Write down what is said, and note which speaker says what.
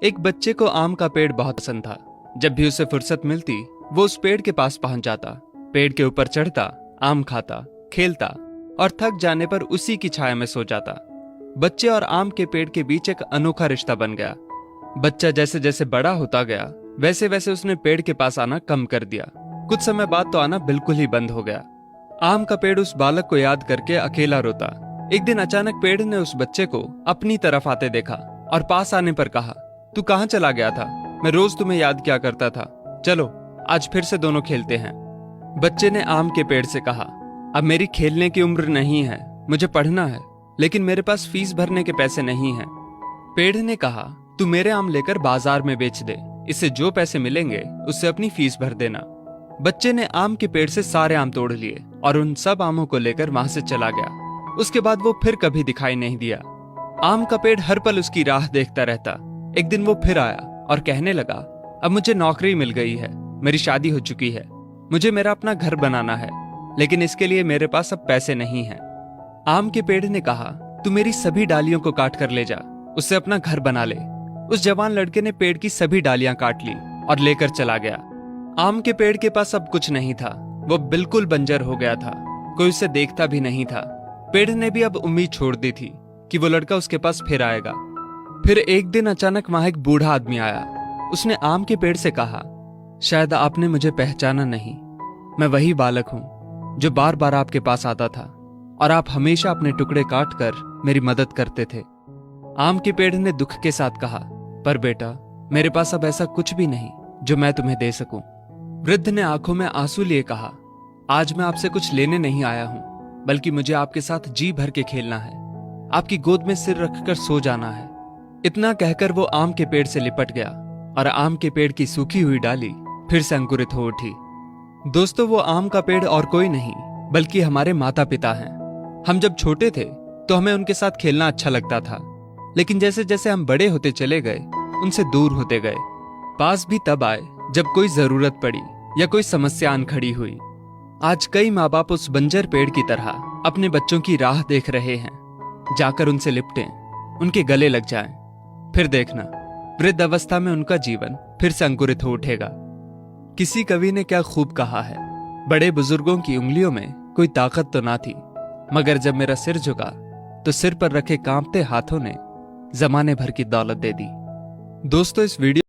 Speaker 1: एक बच्चे को आम का पेड़ बहुत पसंद था। जब भी उसे फुर्सत मिलती वो उस पेड़ के पास पहुंच जाता, पेड़ के ऊपर चढ़ता, आम खाता, खेलता और थक जाने पर उसी की छाया में सो जाता। बच्चे और आम के पेड़ के बीच एक अनोखा रिश्ता बन गया। बच्चा जैसे जैसे बड़ा होता गया वैसे वैसे उसने पेड़ के पास आना कम कर दिया। कुछ समय बाद तो आना बिल्कुल ही बंद हो गया। आम का पेड़ उस बालक को याद करके अकेला रोता। एक दिन अचानक पेड़ ने उस बच्चे को अपनी तरफ आते देखा और पास आने पर कहा, तू कहाँ चला गया था? मैं रोज तुम्हें याद किया करता था। चलो आज फिर से दोनों खेलते हैं। बच्चे ने आम के पेड़ से कहा, अब मेरी खेलने की उम्र नहीं है, मुझे पढ़ना है, लेकिन मेरे पास फीस भरने के पैसे नहीं हैं। पेड़ ने कहा, तू मेरे आम लेकर बाजार में बेच दे, इससे जो पैसे मिलेंगे उससे अपनी फीस भर देना। बच्चे ने आम के पेड़ से सारे आम तोड़ लिए और उन सब आमों को लेकर वहां से चला गया। उसके बाद वो फिर कभी दिखाई नहीं दिया। आम का पेड़ हर पल उसकी राह देखता रहता। एक दिन वो फिर आया और कहने लगा, अब मुझे नौकरी मिल गई है, मेरी शादी हो चुकी है, मुझे मेरा अपना घर बनाना है, लेकिन इसके लिए मेरे पास अब पैसे नहीं हैं। आम के पेड़ ने कहा, तू मेरी सभी डालियों को काट कर ले जा, उससे अपना घर बना ले। उस जवान लड़के ने पेड़ की सभी डालियां काट ली और लेकर चला गया। आम के पेड़ के पास अब कुछ नहीं था, वो बिल्कुल बंजर हो गया था, कोई उसे देखता भी नहीं था। पेड़ ने भी अब उम्मीद छोड़ दी थी कि वो लड़का उसके पास फिर आएगा। फिर एक दिन अचानक वहां एक बूढ़ा आदमी आया। उसने आम के पेड़ से कहा, शायद आपने मुझे पहचाना नहीं, मैं वही बालक हूं जो बार बार आपके पास आता था और आप हमेशा अपने टुकड़े काट कर मेरी मदद करते थे। आम के पेड़ ने दुख के साथ कहा, पर बेटा मेरे पास अब ऐसा कुछ भी नहीं जो मैं तुम्हें दे सकूं। वृद्ध ने आंखों में आंसू लिए कहा, आज मैं आपसे कुछ लेने नहीं आया हूं, बल्कि मुझे आपके साथ जी भर के खेलना है, आपकी गोद में सिर रखकर सो जाना है। इतना कहकर वो आम के पेड़ से लिपट गया और आम के पेड़ की सूखी हुई डाली फिर से अंकुरित हो उठी। दोस्तों, वो आम का पेड़ और कोई नहीं बल्कि हमारे माता पिता हैं। हम जब छोटे थे तो हमें उनके साथ खेलना अच्छा लगता था, लेकिन जैसे जैसे हम बड़े होते चले गए उनसे दूर होते गए। पास भी तब आए जब कोई जरूरत पड़ी या कोई समस्या आन खड़ी हुई। आज कई माँ बाप उस बंजर पेड़ की तरह अपने बच्चों की राह देख रहे हैं, जाकर उनसे लिपटें, उनके गले लग जाएं। फिर देखना वृद्ध अवस्था में उनका जीवन फिर से अंकुरित हो उठेगा। किसी कवि ने क्या खूब कहा है, बड़े बुजुर्गों की उंगलियों में कोई ताकत तो ना थी, मगर जब मेरा सिर झुका तो सिर पर रखे कांपते हाथों ने जमाने भर की दौलत दे दी। दोस्तों, इस वीडियो